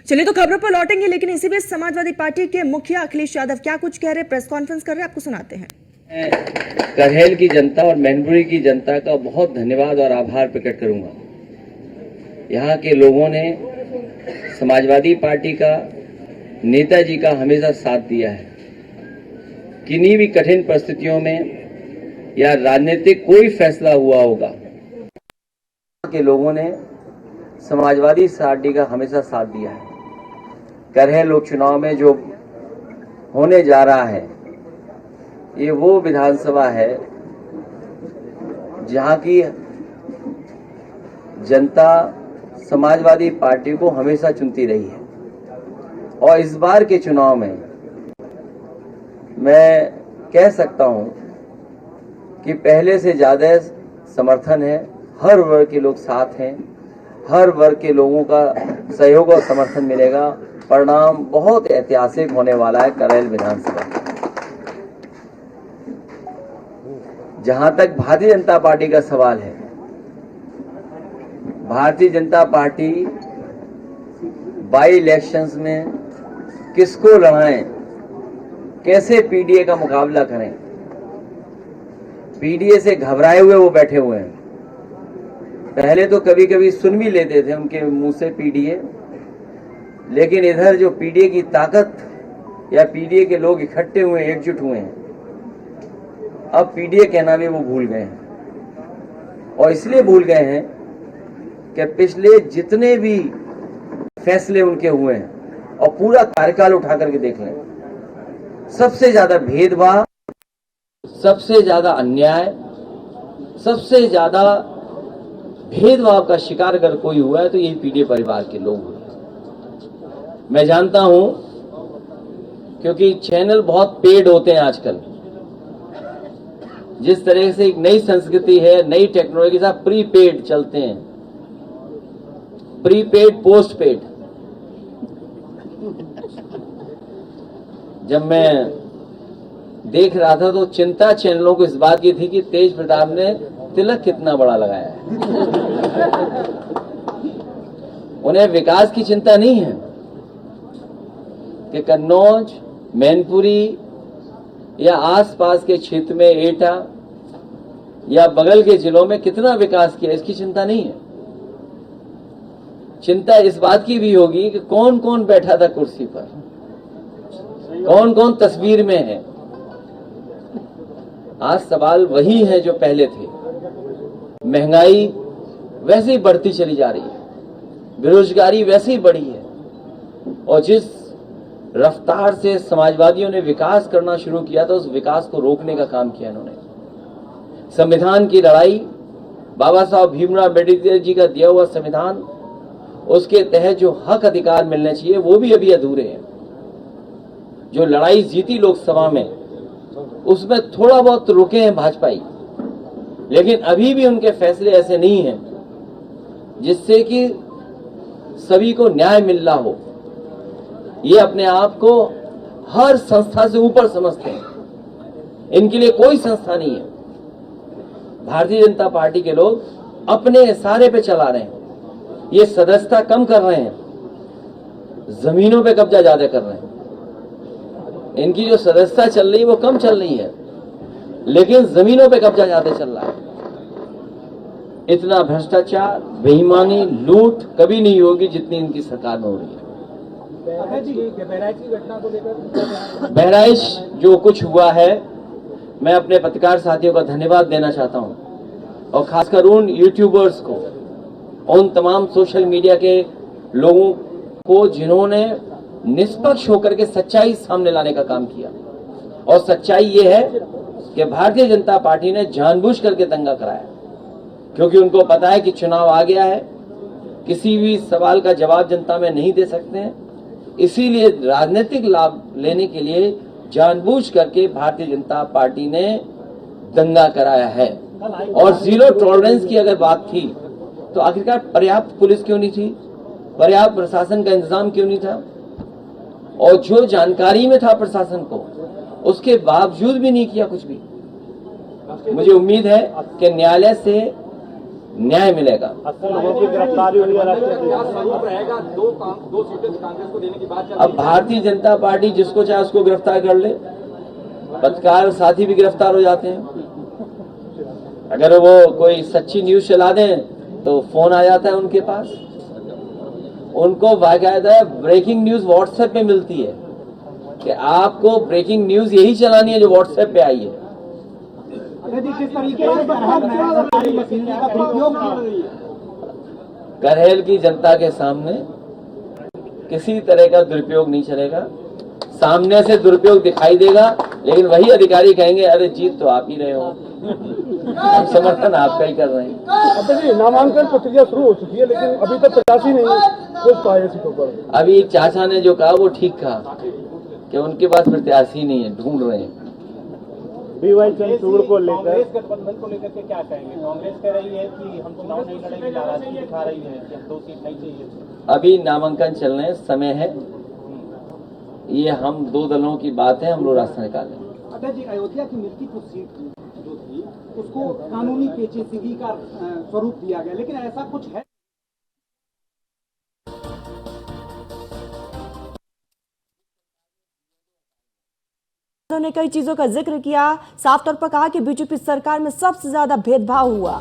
चलिए तो खबरों पर लौटेंगे, लेकिन इसी बीच समाजवादी पार्टी के मुखिया अखिलेश यादव क्या कुछ कह रहे, प्रेस कॉन्फ्रेंस कर रहे, आपको सुनाते हैं। करहेल की जनता और मैनपुरी की जनता का बहुत धन्यवाद और आभार प्रकट करूंगा। यहाँ के लोगों ने समाजवादी पार्टी का, नेताजी का हमेशा साथ दिया है। किन्हीं भी कठिन परिस्थितियों में या राजनीतिक कोई फैसला हुआ होगा, के लोगों ने समाजवादी पार्टी का हमेशा साथ दिया है। करहेल उपचुनाव में जो होने जा रहा है, ये वो विधानसभा है जहां की जनता समाजवादी पार्टी को हमेशा चुनती रही है। और इस बार के चुनाव में मैं कह सकता हूं कि पहले से ज्यादा समर्थन है। हर वर्ग के लोग साथ हैं, हर वर्ग के लोगों का सहयोग और समर्थन मिलेगा। परिणाम बहुत ऐतिहासिक होने वाला है करहेल विधानसभा। जहां तक भारतीय जनता पार्टी का सवाल है, Bharatiya Janata party by elections में किसको लड़ाएं, कैसे पीडीए का मुकाबला करें। पीडीए से घबराए हुए वो बैठे हुए हैं। पहले तो कभी कभी सुन भी लेते थे उनके मुंह से पीडीए, लेकिन इधर जो पीडीए की ताकत या पीडीए के लोग इकट्ठे हुए, एकजुट हुए हैं, अब पीडीए कहना भी वो भूल गए हैं। और इसलिए भूल गए हैं कि पिछले जितने भी फैसले उनके हुए हैं और पूरा कार्यकाल उठा करके देख लें, सबसे ज्यादा भेदभाव, सबसे ज्यादा अन्याय, सबसे ज्यादा भेदभाव का शिकार अगर कोई हुआ है तो यही पीडीए परिवार के लोग हुए। मैं जानता हूं, क्योंकि चैनल बहुत पेड होते हैं आजकल। जिस तरह से एक नई संस्कृति है, नई टेक्नोलॉजी के साथ प्रीपेड चलते हैं, प्रीपेड पोस्ट पेड। जब मैं देख रहा था तो चिंता चैनलों को इस बात की थी कि तेज प्रताप ने तिलक कितना बड़ा लगाया है। उन्हें विकास की चिंता नहीं है कि कन्नौज, मैनपुरी या आसपास के क्षेत्र में एटा या बगल के जिलों में कितना विकास किया, इसकी चिंता नहीं है। चिंता इस बात की भी होगी कि कौन कौन बैठा था कुर्सी पर, कौन कौन तस्वीर में है। आज सवाल वही है जो पहले थे। महंगाई वैसे ही बढ़ती चली जा रही है, बेरोजगारी वैसे ही बढ़ी है, और जिस रफ्तार से समाजवादियों ने विकास करना शुरू किया था, उस विकास को रोकने का काम किया इन्होंने। संविधान की लड़ाई, बाबा साहब भीमराव अम्बेडकर जी का दिया हुआ संविधान, उसके तहत जो हक अधिकार मिलने चाहिए वो भी अभी अधूरे हैं। जो लड़ाई जीती लोकसभा में, उसमें थोड़ा बहुत रुके हैं भाजपाई, लेकिन अभी भी उनके फैसले ऐसे नहीं हैं जिससे कि सभी को न्याय मिल रहा हो। ये अपने आप को हर संस्था से ऊपर समझते हैं, इनके लिए कोई संस्था नहीं है। भारतीय जनता पार्टी के लोग अपने इशारे पे चला रहे हैं। ये सदस्यता कम कर रहे हैं, जमीनों पे कब्जा ज्यादा कर रहे हैं। इनकी जो सदस्यता चल रही है वो कम चल रही है, लेकिन जमीनों पे कब्जा ज्यादा चल रहा है। इतना भ्रष्टाचार, बेईमानी, लूट कभी नहीं होगी जितनी इनकी सरकार में हो रही है। बहराइच जो कुछ हुआ है, मैं अपने पत्रकार साथियों का धन्यवाद देना चाहता हूं, और खासकर उन यूट्यूबर्स को, उन तमाम सोशल मीडिया के लोगों को जिन्होंने निष्पक्ष होकर के सच्चाई सामने लाने का काम किया। और सच्चाई ये है कि भारतीय जनता पार्टी ने जानबूझ करके दंगा कराया, क्योंकि उनको पता है कि चुनाव आ गया है, किसी भी सवाल का जवाब जनता में नहीं दे सकते हैं। इसीलिए राजनीतिक लाभ लेने के लिए जानबूझ करके भारतीय जनता पार्टी ने दंगा कराया है। और जीरो टॉलरेंस की अगर बात थी तो आखिरकार पर्याप्त पुलिस क्यों नहीं थी, पर्याप्त प्रशासन का इंतजाम क्यों नहीं था, और जो जानकारी में था प्रशासन को, उसके बावजूद भी नहीं किया कुछ भी। मुझे उम्मीद है कि न्यायालय से न्याय मिलेगा। 80 लोगों की गिरफ्तारी हुई है। स्वरूप रहेगा, दो सीटें कांग्रेस को देने की बात चल रही है। अब भारतीय जनता पार्टी जिसको चाहे उसको गिरफ्तार कर ले, पत्रकार साथी भी गिरफ्तार हो जाते हैं। अगर वो कोई सच्ची न्यूज चला दें तो फोन आ जाता है उनके पास। उनको बाकायदा ब्रेकिंग न्यूज व्हाट्सएप पे मिलती है कि आपको ब्रेकिंग न्यूज यही चलानी है जो व्हाट्सएप पे आई है। किस तरीके से सरकारी मशीनरी का दुरुपयोग कर रही है? करहेल की जनता के सामने किसी तरह का दुरुपयोग नहीं चलेगा। सामने से दुरुपयोग दिखाई देगा, लेकिन वही अधिकारी कहेंगे अरे जीत तो आप ही रहे हो, हम समर्थन आपका ही कर रहे हैं। अब देखिए नामांकन प्रक्रिया शुरू हो चुकी है, लेकिन अभी तक प्रत्याशी नहीं कुछ पाए सीटों पर। अभी चाचा ने जो कहा वो ठीक कहा कि उनके पास प्रत्याशी नहीं है, ढूंढ रहे हैं। बीवाई चंद्रचूड़ को लेकर, कांग्रेस गठबंधन को लेकर के क्या कहेंगे? कांग्रेस कह रही है कि हम चुनाव नहीं लड़ेंगे, नाराजगी दिखा रही है कि हम 2 सीट नहीं चाहिए। अभी नामांकन चलने समय है, ये हम 2 दलों की बात है, हम लोग रास्ता निकालेंगे। अध्यक्ष जी, अयोध्या की मिल्कीपुर सीट जो थी उसको कानूनी पेचीदगी का स्वरूप दिया गया, लेकिन ऐसा कुछ है? उन्होंने कई चीजों का जिक्र किया, साफ तौर पर कहा कि बीजेपी सरकार में सबसे ज्यादा भेदभाव हुआ।